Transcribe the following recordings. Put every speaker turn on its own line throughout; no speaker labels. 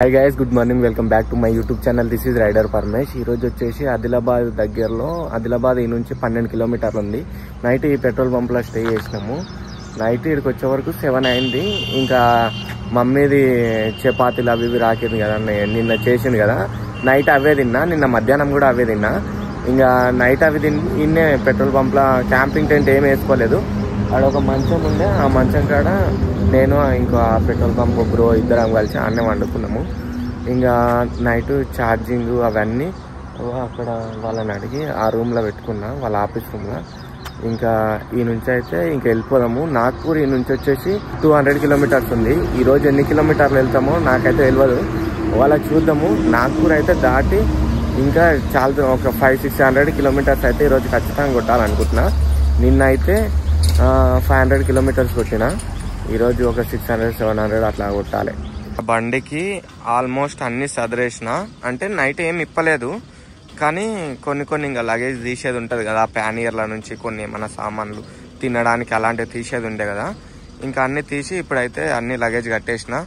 Hi guys, good morning. Welcome back to my YouTube channel. This is rider Paramesh. ఈ రోజు వచ్చేసి ఆదిలాబాద్ దగ్గరలో, ఆదిలాబాద్ ఈ నుంచి 12 కిలోమీటర్లు ఉంది. నైట్ ఈ పెట్రోల్ పంప్లో స్టే చేసినాము. నైట్ ఇక్కడికి వచ్చే వరకు 7 అయింది. ఇంకా మమ్మీది చపాతీలు అవి ఇవి రాకేది కదా, నిన్న చేసింది కదా, నైట్ అవే తిన్నా. నిన్న మధ్యాహ్నం కూడా అవే తిన్నా. ఇంకా నైట్ అవి తిన్నే పెట్రోల్ పంప్లో. క్యాంపింగ్ టెంట్ ఏం వేసుకోలేదు. అక్కడ ఒక మంచం ఉండే, ఆ మంచం కాడ నేను ఇంకా పెట్రోల్ పంప్ బ్రో ఇద్దరం కలిసి అన్నే వండుకున్నాము. ఇంకా నైట్ ఛార్జింగ్ అవన్నీ అక్కడ వాళ్ళని అడిగి ఆ రూమ్లో పెట్టుకున్నా, వాళ్ళ ఆఫీస్ రూమ్లో. ఇంకా ఈ నుంచి అయితే ఇంకా వెళ్ళిపోదాము. నాగ్పూర్ ఈ నుంచి వచ్చేసి 200 కిలోమీటర్స్ ఉంది. ఈరోజు ఎన్ని కిలోమీటర్లు వెళ్తామో నాకైతే తెలియదు, వాళ్ళకి చూద్దాము. నాగ్పూర్ అయితే దాటి ఇంకా చాలా ఒక 500-600 కిలోమీటర్స్ అయితే ఈరోజు ఖచ్చితంగా కొట్టాలనుకుంటున్నా. నిన్న అయితే 500 కిలోమీటర్స్ కొట్టిన. ఈరోజు ఒక 600-700 అట్లా కొట్టాలి. బండికి ఆల్మోస్ట్ అన్ని సదరేసిన, అంటే నైట్ ఏం ఇప్పలేదు, కానీ కొన్ని ఇంకా లగేజ్ తీసేది ఉంటుంది కదా, ప్యానియర్ల నుంచి కొన్ని మన సామాన్లు తినడానికి అలాంటివి తీసేది ఉండే కదా. ఇంకా అన్ని తీసి ఇప్పుడైతే అన్ని లగేజ్ కట్టేసిన.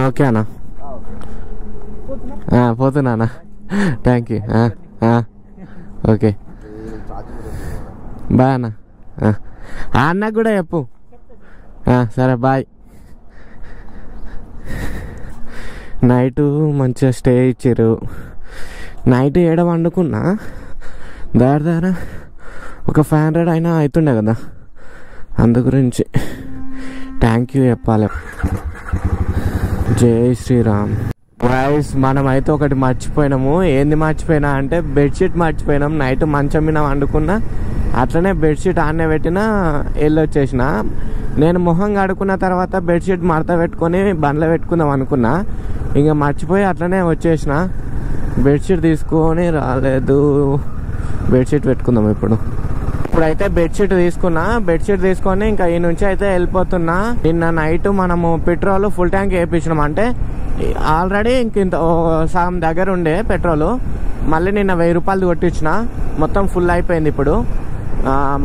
ఓకే అన్న, పోతున్నా. Thank you. ఓకే, బాయ్ అన్న. అన్నకు కూడా చెప్పు. సరే, బాయ్. నైట్ మంచిగా స్టే ఇచ్చారు. నైట్ ఏడ వండుకున్నా దారి ఒక 500 అయినా అవుతుండే కదా, అందు గురించి థ్యాంక్ యూ చెప్పాలి. జై శ్రీరామ్. గైస్, మనమైతే ఒకటి మర్చిపోయినాము. ఏంది మర్చిపోయినా అంటే బెడ్షీట్ మర్చిపోయినాం. నైట్ మంచం మీద వండుకున్నా, అట్లనే బెడ్షీట్ ఆన్నే పెట్టినా వెళ్ళొచ్చేసిన. నేను మొహం కడుక్కున్న తర్వాత బెడ్షీట్ మడత పెట్టుకొని బండ్లో పెట్టుకుందాం అనుకున్నా, ఇంకా మర్చిపోయి అట్లనే వచ్చేసిన. బెడ్షీట్ తీసుకొని రాలేదు. బెడ్షీట్ పెట్టుకుందాం ఇప్పుడైతే బెడ్షీట్ తీసుకున్నా. బెడ్షీట్ తీసుకొని ఇంకా ఈ నుంచి అయితే వెళ్ళిపోతున్నా. నిన్న నైట్ మనము పెట్రోల్ ఫుల్ ట్యాంక్ వేయించినాం. అంటే ఆల్రెడీ ఇంత సగం దగ్గర ఉండే పెట్రోల్, మళ్ళీ నిన్న 1000 రూపాయలు కొట్టించిన. మొత్తం ఫుల్ అయిపోయింది. ఇప్పుడు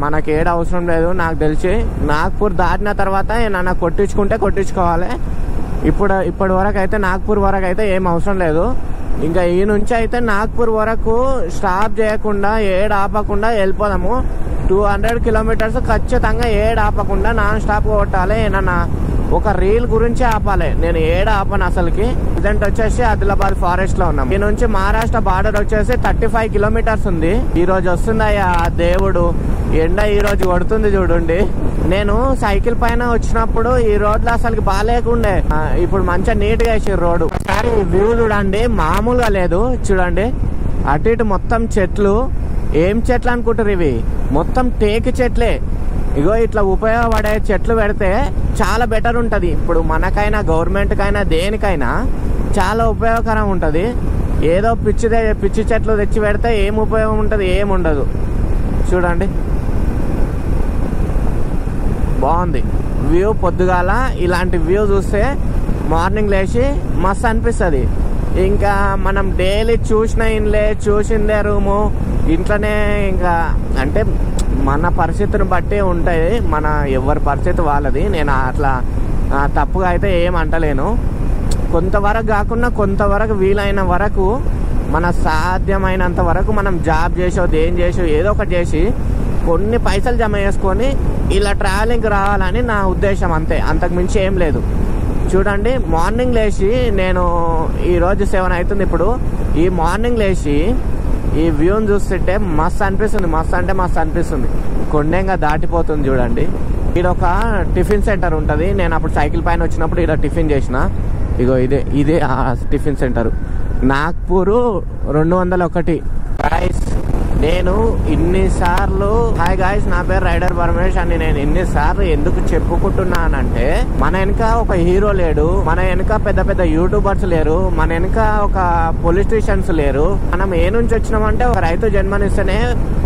మనకి ఏడ అవసరం లేదు నాకు తెలిసి. నాగ్పూర్ దాటిన తర్వాత ఏమన్నా కొట్టించుకోవాలి. ఇప్పటి వరకు అయితే నాగ్పూర్ వరకు అయితే ఏం అవసరం లేదు. ఇంకా ఈ నుంచి అయితే నాగ్పూర్ వరకు స్టాప్ చేయకుండా ఏడ ఆపకుండా వెళ్ళిపోదాము. 200 కిలోమీటర్స్ ఖచ్చితంగా ఏడ ఆపకుండా నాన్ స్టాప్ కొట్టాలి. ఏమన్నా ఒక రీల్ గురించి ఆపాలి. నేను ఏడ ఆపను అసలుకి. ప్రజెంట్ వచ్చేసి ఆదిలాబాద్ ఫారెస్ట్ లో ఉన్నాం. ఈ నుంచి మహారాష్ట్ర బార్డర్ వచ్చేసి 35 కిలోమీటర్స్ ఉంది. ఈ రోజు వస్తుందయ్యా దేవుడు. ఎండ ఈ రోజు కొడుతుంది చూడండి. నేను సైకిల్ పైన వచ్చినప్పుడు ఈ రోడ్లు అసలుకి బాగాలేకుండే, ఇప్పుడు మంచిగా నీట్ గా వేసారు రోడ్డు. ఒకసారి వ్యూ చూడండి, మామూలుగా లేదు. చూడండి అటు ఇటు మొత్తం చెట్లు. ఏం చెట్లు అనుకుంటారు ఇవి? మొత్తం టేకు చెట్లే. ఇగో ఇట్లా ఉపయోగపడే చెట్లు పెడితే చాలా బెటర్ ఉంటుంది. ఇప్పుడు మనకైనా గవర్నమెంట్కైనా దేనికైనా చాలా ఉపయోగకరం ఉంటుంది. ఏదో పిచ్చి చెట్లు తెచ్చి పెడితే ఏం ఉపయోగం ఉంటుంది? ఏముండదు. చూడండి, బాగుంది వ్యూ. పొద్దుగాల ఇలాంటి వ్యూ చూస్తే మార్నింగ్ లేచి మస్తు అనిపిస్తుంది. ఇంకా మనం డైలీ చూసిందే రూము ఇంట్లోనే. ఇంకా అంటే మన పరిస్థితిని బట్టి ఉంటాయి, మన ఎవరి పరిస్థితి వాళ్ళది. నేను అట్లా తప్పుగా అయితే ఏం అంటలేను. కొంతవరకు కాకుండా కొంతవరకు వీలైన వరకు మన సాధ్యమైనంత వరకు మనం జాబ్ చేసో దేం చేసో ఏదో ఒకటి చేసి కొన్ని పైసలు జమ చేసుకొని ఇలా ట్రావెలింగ్కి రావాలని నా ఉద్దేశం, అంతే. అంతకు మించి ఏం లేదు. చూడండి, మార్నింగ్ లేచి నేను ఈరోజు 7 అవుతుంది. ఇప్పుడు ఈ మార్నింగ్ లేచి ఈ వ్యూని చూస్తుంటే మస్తు అనిపిస్తుంది. మస్తు అనిపిస్తుంది. కొండంగా దాటిపోతుంది చూడండి. ఇక్కడ ఒక టిఫిన్ సెంటర్ ఉంటుంది. నేను అప్పుడు సైకిల్ పైన వచ్చినప్పుడు ఇక్కడ టిఫిన్ చేసిన. ఇగో ఇదే ఆ టిఫిన్ సెంటర్. నాగ్పూర్ 201. గాయస్, నేను ఇన్నిసార్లు హాయ్ గాయస్, నా పేరు రైడర్ పరమేష్ అని నేను ఎన్నిసార్లు ఎందుకు చెప్పుకుంటున్నానంటే, మన వెనక ఒక హీరో లేడు, మన వెనక పెద్ద యూట్యూబర్స్ లేరు, మన వెనక ఒక పొలిటీషియన్స్ లేరు. మనం ఏ నుంచి వచ్చినామంటే ఒక రైతు జన్మనిస్తేనే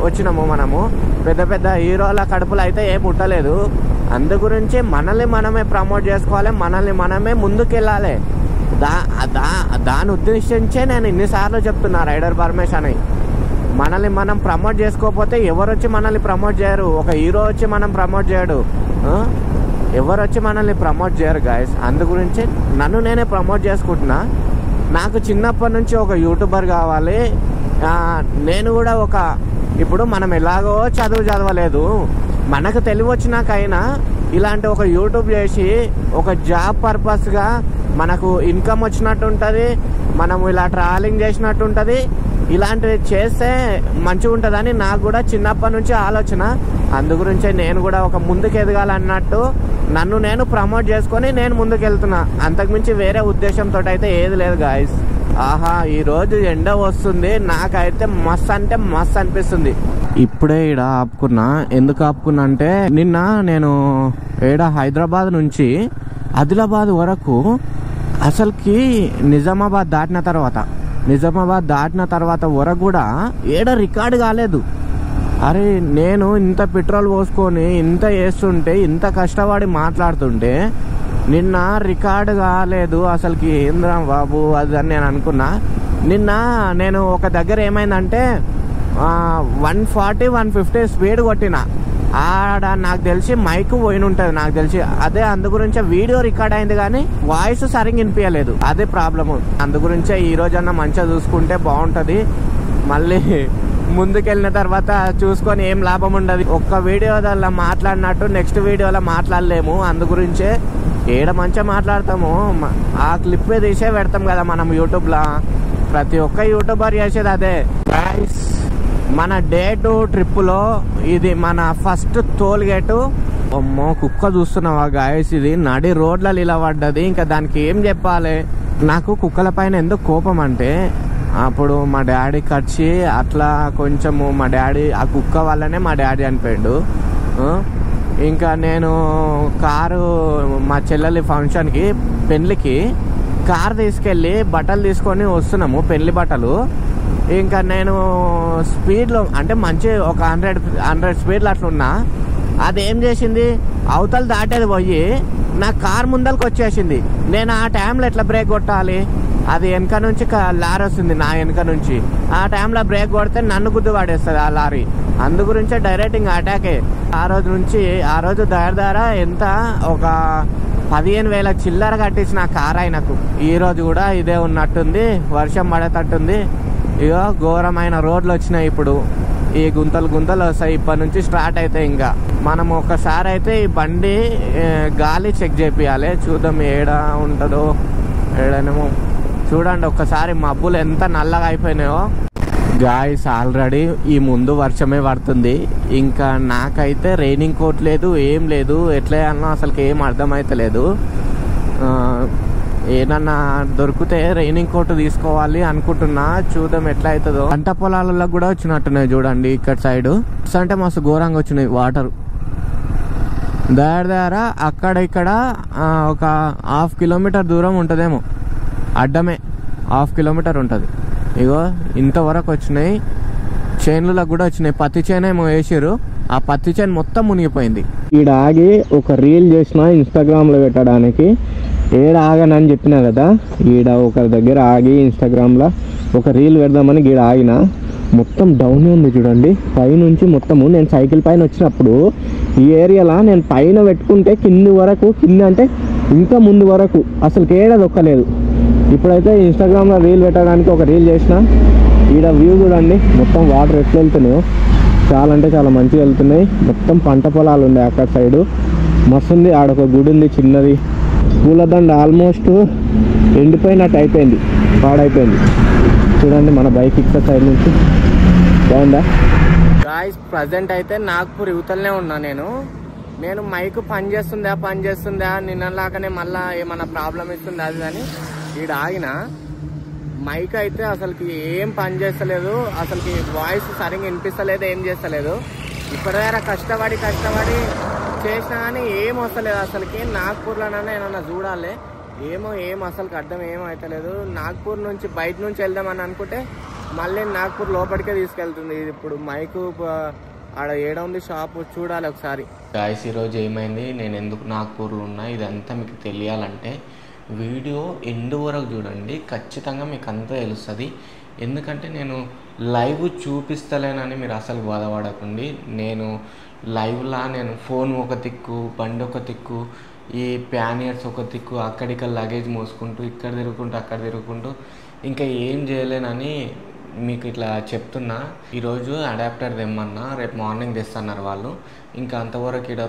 వచ్చినాము. మనము పెద్ద హీరోల కడుపులు అయితే ఏం పుట్టలేదు. అందు గురించి మనల్ని మనమే ప్రమోట్ చేసుకోవాలి, మనల్ని మనమే ముందుకెళ్ళాలి. దాని ఉద్దేశించే నేను ఇన్నిసార్లు చెప్తున్నా రైడర్ పరమేష్ అని. మనల్ని మనం ప్రమోట్ చేసుకోకపోతే ఎవరు వచ్చి మనల్ని ప్రమోట్ చేయరు. ఒక హీరో వచ్చి మనం ప్రమోట్ చేయడు. ఎవరు వచ్చి మనల్ని ప్రమోట్ చేయరు గాయస్. అందు గురించి నన్ను నేనే ప్రమోట్ చేసుకుంటున్నా. నాకు చిన్నప్పటి నుంచి ఒక యూట్యూబర్ కావాలి. నేను కూడా ఇప్పుడు మనం ఎలాగో చదవలేదు, మనకు తెలివి వచ్చినాకైనా ఇలాంటి ఒక యూట్యూబ్ చేసి ఒక జాబ్ పర్పస్గా మనకు ఇన్కమ్ వచ్చినట్టు ఉంటుంది, మనం ఇలా ట్రావెలింగ్ చేసినట్టు ఉంటుంది. ఇలాంటివి చేస్తే మంచిగా ఉంటుందని నాకు కూడా చిన్నప్పటి నుంచి ఆలోచన. అందుగురించే నేను కూడా ఒక ముందుకు ఎదగాలన్నట్టు నన్ను నేను ప్రమోట్ చేసుకొని నేను ముందుకు వెళ్తున్నా. అంతకుమించి వేరే ఉద్దేశంతో అయితే ఏది లేదు గాయస్. ఆహా, ఈరోజు ఎండ వస్తుంది, నాకైతే మస్త్ అంటే మస్త్ అనిపిస్తుంది. ఇప్పుడే ఈడ ఆపుకున్నా. ఎందుకు ఆపుకున్నా అంటే నిన్న నేను హైదరాబాద్ నుంచి ఆదిలాబాద్ వరకు అసలుకి నిజామాబాద్ దాటిన తర్వాత వరకు కూడా రికార్డు కాలేదు. అరే నేను ఇంత పెట్రోల్ పోసుకొని ఇంత వేస్తుంటే ఇంత కష్టపడి మాట్లాడుతుంటే నిన్న రికార్డు కాలేదు అసలుకి. ఏంద్రా బాబు అది అని నేను అనుకున్నా. నిన్న నేను ఒక దగ్గర ఏమైందంటే 140-150 స్పీడ్ కొట్టిన. ఆడ నాకు తెలిసి మైక్ పోయిన ఉంటుంది నాకు తెలిసి. అదే అందు గురించే వీడియో రికార్డ్ అయింది కానీ వాయిస్ సరిగ్గా వినిపించలేదు. అదే ప్రాబ్లము. అందు గురించే ఈ రోజన్నా మంచిగా చూసుకుంటే బాగుంటుంది. మళ్ళీ ముందుకెళ్ళిన తర్వాత చూసుకొని ఏం లాభం ఉండదు. ఒక్క వీడియోలో మాట్లాడినట్టు నెక్స్ట్ వీడియోలో మాట్లాడలేము. అందు గురించే మంచిగా మాట్లాడతాము, ఆ క్లిప్ తీసే పెడతాం కదా మనం యూట్యూబ్లో. ప్రతి ఒక్క యూట్యూబర్ చేసేది అదే. గైస్, మన డే 2 ట్రిప్లో ఇది మన ఫస్ట్ టోల్ గేటు. అమ్మో, కుక్క చూస్తున్నావా గాయస్? ఇది నడి రోడ్లలో ఇలా పడ్డది. ఇంకా దానికి ఏం చెప్పాలి? నాకు కుక్కల పైన ఎందుకు కోపం అంటే అప్పుడు మా డాడీ కచ్చి అట్లా కొంచెము మా డాడీ ఆ కుక్క వల్లనే మా డాడీ చనిపోయాడు. ఇంకా నేను కారు మా చెల్లెలి ఫంక్షన్కి పెళ్ళికి కారు తీసుకెళ్ళి బట్టలు తీసుకొని వస్తున్నాము, పెళ్లి బట్టలు. ఇంకా నేను స్పీడ్లో అంటే మంచి ఒక 100 స్పీడ్లో అట్లున్నా. అదేం చేసింది, అవతల దాటేది పోయి నా కారు ముందరికి వచ్చేసింది. నేను ఆ టైంలో ఎట్లా బ్రేక్ కొట్టాలి? అది వెనక నుంచి లారీ వస్తుంది నా వెనక నుంచి. ఆ టైంలో బ్రేక్ కొడితే నన్ను గుద్దు పడేస్తుంది ఆ లారీ. అందు గురించే డైరెక్ట్ ఇంకా అటాకే. ఆ రోజు దగ్గర ఎంత ఒక 15,000 చిల్లర కట్టించిన ఆ కారు ఆయనకు. ఈ రోజు కూడా ఇదే ఉన్నట్టుంది, వర్షం పడేటట్టుంది. ఇగో ఘోరమైన రోడ్లు వచ్చినాయి. ఇప్పుడు ఈ గుంతలు వస్తాయి. ఇప్పటి నుంచి స్టార్ట్ అవుతాయి. ఇంకా మనం ఒక్కసారి అయితే ఈ బండి గాలి చెక్ చేపియాలి. చూద్దాం ఏడ ఉంటుందో. ఏడనేమో చూడండి ఒక్కసారి, మబ్బులు ఎంత నల్లగా అయిపోయినాయో. గాయస్, ఆల్రెడీ ఈ ముందు వర్షమే పడుతుంది. ఇంకా నాకైతే రెయినింగ్ కోట్ లేదు, ఏం లేదు. ఎట్లా అన్నా అసలుకి ఏం అర్థమైతలేదు. ఏదన్నా దొరికితే రెయినింగ్ కోట్ తీసుకోవాలి అనుకుంటున్నా. చూద్దాం ఎట్లా అవుతుందో. పంట పొలాలలో కూడా వచ్చినట్టున్నాయి చూడండి. ఇక్కడ సైడ్ అంటే మస్తు ఘోరంగా వచ్చినాయి వాటర్. దగ్గర అక్కడ ఇక్కడ ఒక 1/2 కిలోమీటర్ దూరం ఉంటుందేమో, అడ్డమే 1/2 కిలోమీటర్ ఉంటుంది. ఇగో ఇంతవరకు వచ్చినాయి. చేనులలో కూడా వచ్చినాయి. పత్తి చేను ఏమో వేసారు, ఆ పత్తి చేను మొత్తం మునిగిపోయింది. ఈడ ఆగి ఒక రీల్ చేసిన ఇన్స్టాగ్రామ్లో పెట్టడానికి. ఆగనని చెప్పినా కదా, ఈడ ఒక దగ్గర ఆగి ఇన్స్టాగ్రామ్లో ఒక రీల్ పెడదామని ఈడ ఆగిన. మొత్తం డౌన్ ఉంది చూడండి పైనుంచి మొత్తము. నేను సైకిల్ పైన వచ్చినప్పుడు ఈ ఏరియాలో నేను పైన పెట్టుకుంటే కింది వరకు, కింద అంటే ఇంకా ముందు వరకు అసలు దొక్కలేదు. ఇప్పుడైతే ఇన్స్టాగ్రామ్లో రీల్ పెట్టడానికి ఒక రీల్ చేసిన. ఈడ వ్యూ చూడండి, మొత్తం వాటర్ ఎట్లా వెళ్తున్నాయో. చాలా అంటే చాలా మంచిగా వెళ్తున్నాయి. మొత్తం పంట పొలాలు ఉండే అక్కడ సైడు మస్తుంది. ఆడొక గుడి ఉంది చిన్నది. పూలదండ ఆల్మోస్ట్ ఎండిపోయినట్టు అయిపోయింది, పాడైపోయింది. చూడండి మన బైక్ ఇక్కడ సైడ్ నుంచి. బాగుందా గాయ్స్? ప్రజెంట్ అయితే నాగ్పూర్ యువతలనే ఉన్నా. నేను మైక్ పని చేస్తుందా నిన్నలాగానే మళ్ళీ ఏమన్నా ప్రాబ్లం ఇస్తుంది అది అని ఈడ ఆగిన. మైక్ అయితే అసలుకి ఏం పని చేస్తలేదు, అసలుకి వాయిస్ సరిగ్గా వినిపిస్తలేదు, ఏం చేస్తలేదు. ఇప్పటిదాకా కష్టపడి చేసినా కానీ ఏం వస్తలేదు అసలుకి. నాగ్పూర్లోనైనా ఏమన్నా చూడాలి. ఏం అసలుకి అర్థం అవుతలేదు. నాగ్పూర్ నుంచి బయట నుంచి వెళ్దామని అనుకుంటే మళ్ళీ నాగ్పూర్ లోపలికే తీసుకెళ్తుంది. ఇది ఇప్పుడు మైకు ఆడ ఏడ ఉంది షాపు, చూడాలి ఒకసారి. గాయస్, ఈరోజు ఏమైంది, నేను ఎందుకు నాగ్పూర్లో ఉన్నా ఇదంతా మీకు తెలియాలంటే వీడియో ఎండ్ వరకు చూడండి. ఖచ్చితంగా మీకు అంతా తెలుస్తుంది. ఎందుకంటే నేను లైవ్ చూపిస్తలేనని మీరు అసలు బాధపడకండి. నేను లైవ్లా నేను ఫోన్ ఒక దిక్కు, బండి ఒక దిక్కు ఈ ప్యానియర్స్ ఒక దిక్కు అక్కడిక్కడ లగేజ్ మోసుకుంటూ ఇక్కడ తిరుగుకుంటూ అక్కడ తిరుగుకుంటూ ఇంకా ఏం చేయలేనని మీకు ఇట్లా చెప్తున్నా. ఈరోజు అడాప్టర్ తెమ్మన్నా, రేపు మార్నింగ్ తెస్తున్నారు వాళ్ళు. ఇంకా అంతవరకు ఇక్కడ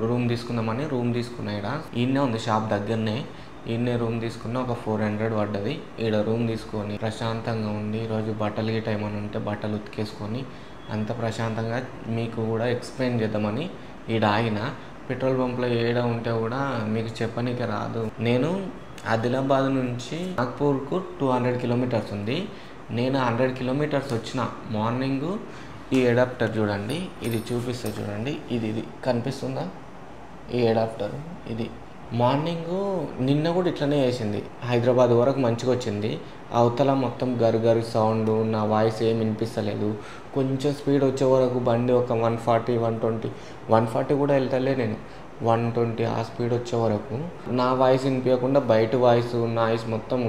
రూమ్ తీసుకుందామని రూమ్ తీసుకున్నా. ఇక్కడ ఈయనే ఉంది షాప్ దగ్గరనే, ఈయనే రూమ్ తీసుకున్న ఒక 400 పడ్డది. ఈడ రూమ్ తీసుకొని ప్రశాంతంగా ఉండి ఈరోజు బట్టలు గిట్ట ఏమైనా ఉంటే బట్టలు ఉతికేసుకొని అంత ప్రశాంతంగా మీకు కూడా ఎక్స్ప్లెయిన్ చేద్దామని ఈడ ఆగిన. పెట్రోల్ బంప్లో ఏడ ఉంటే కూడా మీకు చెప్పనీకి రాదు. నేను ఆదిలాబాద్ నుంచి నాగ్పూర్కు 200 కిలోమీటర్స్ ఉంది. నేను 100 కిలోమీటర్స్ వచ్చిన మార్నింగు. ఈ అడాప్టర్ చూడండి, ఇది చూపిస్తే చూడండి, ఇది కనిపిస్తుందా? ఈ అడాప్టర్ ఇది మార్నింగు నిన్న కూడా ఇట్లనే చేసింది. హైదరాబాద్ వరకు మంచిగా వచ్చింది. అవతల మొత్తం గరు సౌండ్, నా వాయిస్ ఏం వినిపిస్తలేదు. కొంచెం స్పీడ్ వచ్చే వరకు బండి ఒక 140 120 140 కూడా వెళ్తలే నేను, 120 ఆ స్పీడ్ వచ్చే వరకు నా వాయిస్ వినిపించకుండా బయట నాయిస్ మొత్తం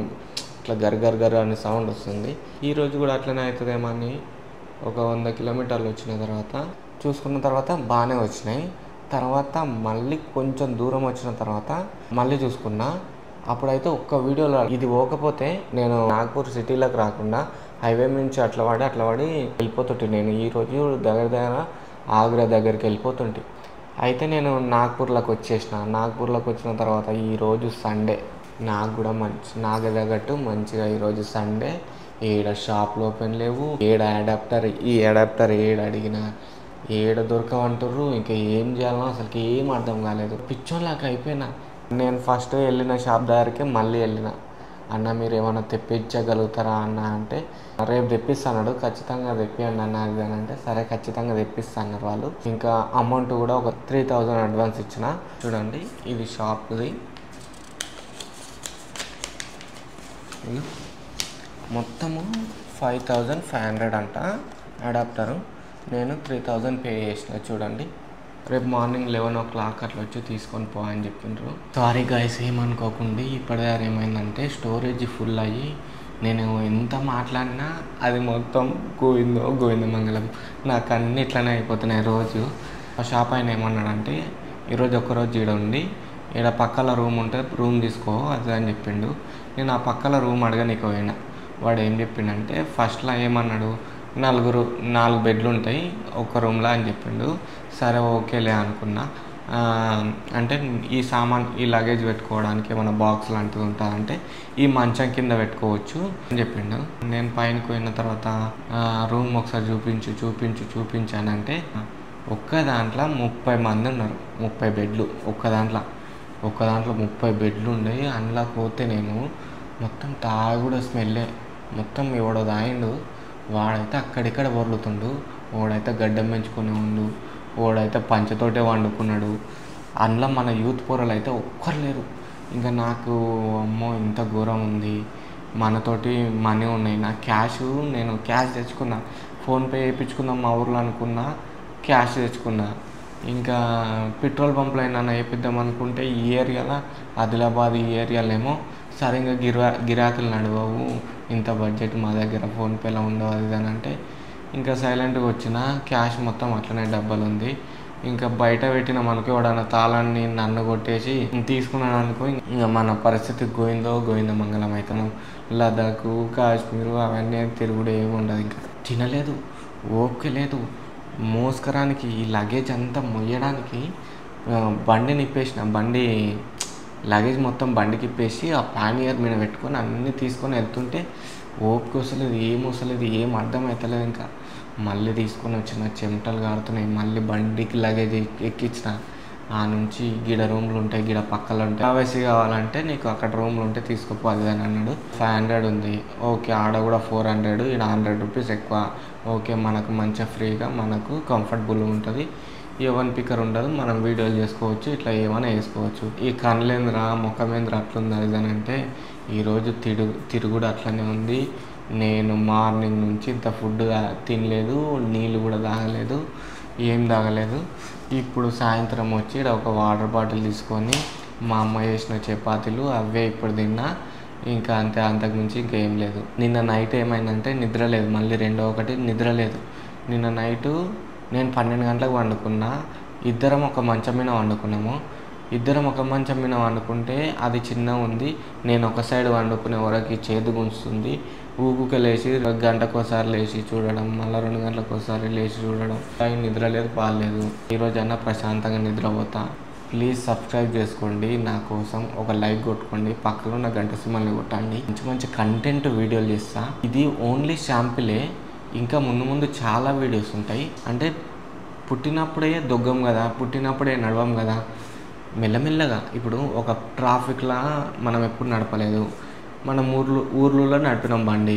ఇట్లా గర్ అనే సౌండ్ వస్తుంది. ఈరోజు కూడా అట్లనే అవుతుందేమో అని ఒక 100 కిలోమీటర్లు వచ్చిన తర్వాత చూసుకున్న తర్వాత బాగానే వచ్చినాయి. తర్వాత మళ్ళీ కొంచెం దూరం వచ్చిన తర్వాత మళ్ళీ చూసుకున్నా. అప్పుడైతే ఒక్క వీడియోలో ఇది పోకపోతే నేను నాగ్పూర్ సిటీలోకి రాకుండా హైవే నుంచి అట్లా పడి వెళ్ళిపోతుంటే నేను ఈరోజు దగ్గర ఆగ్రా దగ్గరికి వెళ్ళిపోతుంటే. అయితే నేను నాగ్పూర్లోకి వచ్చిన తర్వాత ఈరోజు సండే నాకు కూడా నాకు తగ్గట్టు మంచిగా ఈరోజు సండే. ఏడ షాప్లు ఓపెన్ లేవు, ఈ అడాప్టర్ ఏడ అడిగినా ఏడ దొరకవంటుర్రు. ఇంకా ఏం చేయాలనో అసలుకి ఏం అర్థం కాలేదు. పిచ్చోన్లాగా అయిపోయినా. నేను ఫస్ట్ వెళ్ళిన షాప్ దగ్గరికి మళ్ళీ వెళ్ళిన. అన్న మీరు ఏమైనా తెప్పించగలుగుతారా అన్న అంటే రేపు తెప్పిస్తాడు, ఖచ్చితంగా తెప్పియండి అన్న అది అని అంటే సరే ఖచ్చితంగా తెప్పిస్తాన్నారు వాళ్ళు. ఇంకా అమౌంట్ కూడా ఒక 3000 అడ్వాన్స్ ఇచ్చిన. చూడండి ఇది షాప్ది మొత్తము 5500 అంట అడాప్టరు. నేను 3000 పే చేసిన. చూడండి రేపు మార్నింగ్ 11 o'clock అట్లా వచ్చి తీసుకొని పో అని చెప్పిండ్రు. సారీ గైస్ ఏమనుకోకండి. ఇప్పటిదాకా ఏమైందంటే స్టోరేజ్ ఫుల్ అయ్యి నేను ఎంత మాట్లాడినా అది మొత్తం గోవిందమంగళం నాకు అన్ని ఇట్లనే అయిపోతున్నాయి రోజు. ఆ షాప్ ఆయన ఏమన్నాడంటే ఈరోజు ఒక్కరోజు ఈడ ఉండి ఈడ పక్కల రూమ్ ఉంటే రూమ్ తీసుకో అది అని చెప్పిండు. నేను ఆ పక్కల రూమ్ అడగనీకి పోయినా. వాడు ఏం చెప్పిండంటే ఫస్ట్లో ఏమన్నాడు, 4 బెడ్లు ఉంటాయి ఒక రూమ్లో అని చెప్పిండు. సరే ఓకేలే అనుకున్నా. అంటే ఈ లగేజ్ పెట్టుకోవడానికి ఏమైనా బాక్స్ లాంటిది ఉంటుందంటే ఈ మంచం కింద పెట్టుకోవచ్చు అని చెప్పిండు. నేను పైనకి పోయిన తర్వాత రూమ్ ఒకసారి చూపించానంటే ఒక్క దాంట్లో 30 మంది ఉన్నారు, 30 బెడ్లు ఒక్క దాంట్లో 30 బెడ్లు ఉన్నాయి. అందులో పోతే నేను మొత్తం తాగుడు స్మెల్లే. మొత్తం ఎవడో తాగిండు, వాడైతే అక్కడిక్కడ పొర్లుతుండు, వాడైతే గడ్డం పెంచుకొని ఉండు, వాడైతే పంచతోటే వండుకున్నాడు. అందులో మన యూత్ పోరలు అయితే ఒక్కరు లేరు. ఇంకా నాకు అమ్మో ఇంత ఘోరం ఉంది. మనతోటి మనీ ఉన్నాయి, నా నేను క్యాష్ తెచ్చుకున్నా, ఫోన్పే వేయించుకుందాం మా ఊర్లో అనుకున్నా, క్యాష్ తెచ్చుకున్నా. ఇంకా పెట్రోల్ పంపులో అయినా వేయిద్దాం అనుకుంటే ఈ ఏరియాలో ఆదిలాబాద్ ఈ ఏరియాలో ఏమో సరిగ్గా గిరాకులు నడవవు, ఇంత బడ్జెట్ మా దగ్గర ఫోన్పేలో ఉండవు అది అని అంటే ఇంకా సైలెంట్గా వచ్చిన. క్యాష్ మొత్తం అట్లనే డబ్బులు ఉంది. ఇంకా బయట పెట్టిన మనకి వాడన్న తాళాన్ని నన్ను కొట్టేసి తీసుకున్నాను అనుకో, ఇంకా మన పరిస్థితి గోవిందమంగళం అవుతున్నాం. లదాఖ్ కాశ్మీరు అవన్నీ తిరుగుడు ఏమి ఉండదు. ఇంకా తినలేదు, ఓపిక లేదు, మోసుకరానికి ఈ లగేజ్ అంతా మొయ్యడానికి బండి నిప్పేసిన. లగేజ్ మొత్తం బండికి ఇప్పేసి ఆ పానియర్ మీద పెట్టుకొని అన్నీ తీసుకొని వెళ్తుంటే ఓపిక వస్తలేదు, ఏం అర్థమవుతలేదు. ఇంకా మళ్ళీ తీసుకొని వచ్చిన, చెమటలు కారుతున్నాయి. మళ్ళీ బండికి లగేజ్ ఎక్కించిన. ఆ నుంచి గిడ రూమ్లు ఉంటాయి, గిడ పక్కలు ఉంటాయి, కావేసి కావాలంటే నీకు అక్కడ రూమ్లు ఉంటే తీసుకోపోదు అని అన్నాడు. 500 ఉంది, ఓకే. ఆడ కూడా 400, ఈడ 100 రూపీస్ ఎక్కువ. ఓకే, మనకు మంచిగా ఫ్రీగా మనకు కంఫర్టబుల్ ఉంటుంది, ఏవన్ పికర్ ఉండదు, మనం వీడియోలు చేసుకోవచ్చు, ఇట్లా ఏమైనా వేసుకోవచ్చు. ఈ కళ్ళేంద్ర ముఖమేంద్ర అట్లుంది అది అని అంటే ఈరోజు తిరుగుడు అట్లనే ఉంది. నేను మార్నింగ్ నుంచి ఇంత ఫుడ్ తినలేదు, నీళ్ళు కూడా తాగలేదు. ఇప్పుడు సాయంత్రం వచ్చి ఇక్కడ ఒక వాటర్ బాటిల్ తీసుకొని మా అమ్మ చేసిన చపాతీలు అవే ఇప్పుడు తిన్నా. ఇంకా అంతకుమించి ఇంకేం లేదు. నిన్న నైట్ ఏమైందంటే నిద్ర లేదు, మళ్ళీ నిద్ర లేదు. నిన్న నైటు నేను 12 గంటలకు వండుకున్నా. ఇద్దరం ఒక మంచం మీద వండుకున్నాము. ఇద్దరం ఒక మంచం మీద వండుకుంటే అది చిన్న ఉంది, నేను ఒక సైడ్ వండుకునే వరకు చేదు గుంచుతుంది. ఊగుకే లేచి గంటకోసారి లేచి చూడడం, మళ్ళీ 2 గంటలకోసారి లేచి చూడడం. నిద్ర లేదు, పాలేదు. ఈరోజైనా ప్రశాంతంగా నిద్రపోతా. ప్లీజ్ సబ్స్క్రైబ్ చేసుకోండి, నా కోసం ఒక లైక్ కొట్టుకోండి, పక్కలో ఉన్న గంట సింబల్ని కొట్టండి. మంచి మంచి కంటెంట్ వీడియోలు చేస్తా. ఇది ఓన్లీ శాంపిలే, ఇంకా ముందు చాలా వీడియోస్ ఉంటాయి. అంటే పుట్టినప్పుడే దొగ్గం కదా, పుట్టినప్పుడే నడవం కదా, మెల్లమెల్లగా. ఇప్పుడు ఒక ట్రాఫిక్లా మనం ఎప్పుడు నడపలేదు, మనం ఊర్లలో నడిపినాం బండి,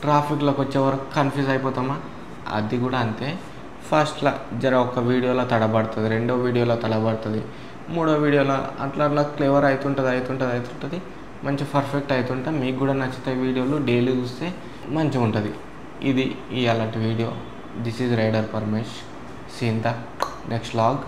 ట్రాఫిక్లోకి వచ్చే వరకు కన్ఫ్యూజ్ అయిపోతామా? అది కూడా అంతే. ఫస్ట్లో ఒక వీడియోలో తడబడుతుంది, 2వ వీడియోలో తడబడుతుంది, 3వ వీడియోలో అట్లా క్లేవర్ అవుతుంటుంది, మంచి పర్ఫెక్ట్ అవుతుంటే మీకు కూడా నచ్చుతాయి వీడియోలు. డైలీ చూస్తే మంచిగా ఉంటుంది. ఇది ఇవాళటి వీడియో. This is rider Paramesh. See in the next vlog.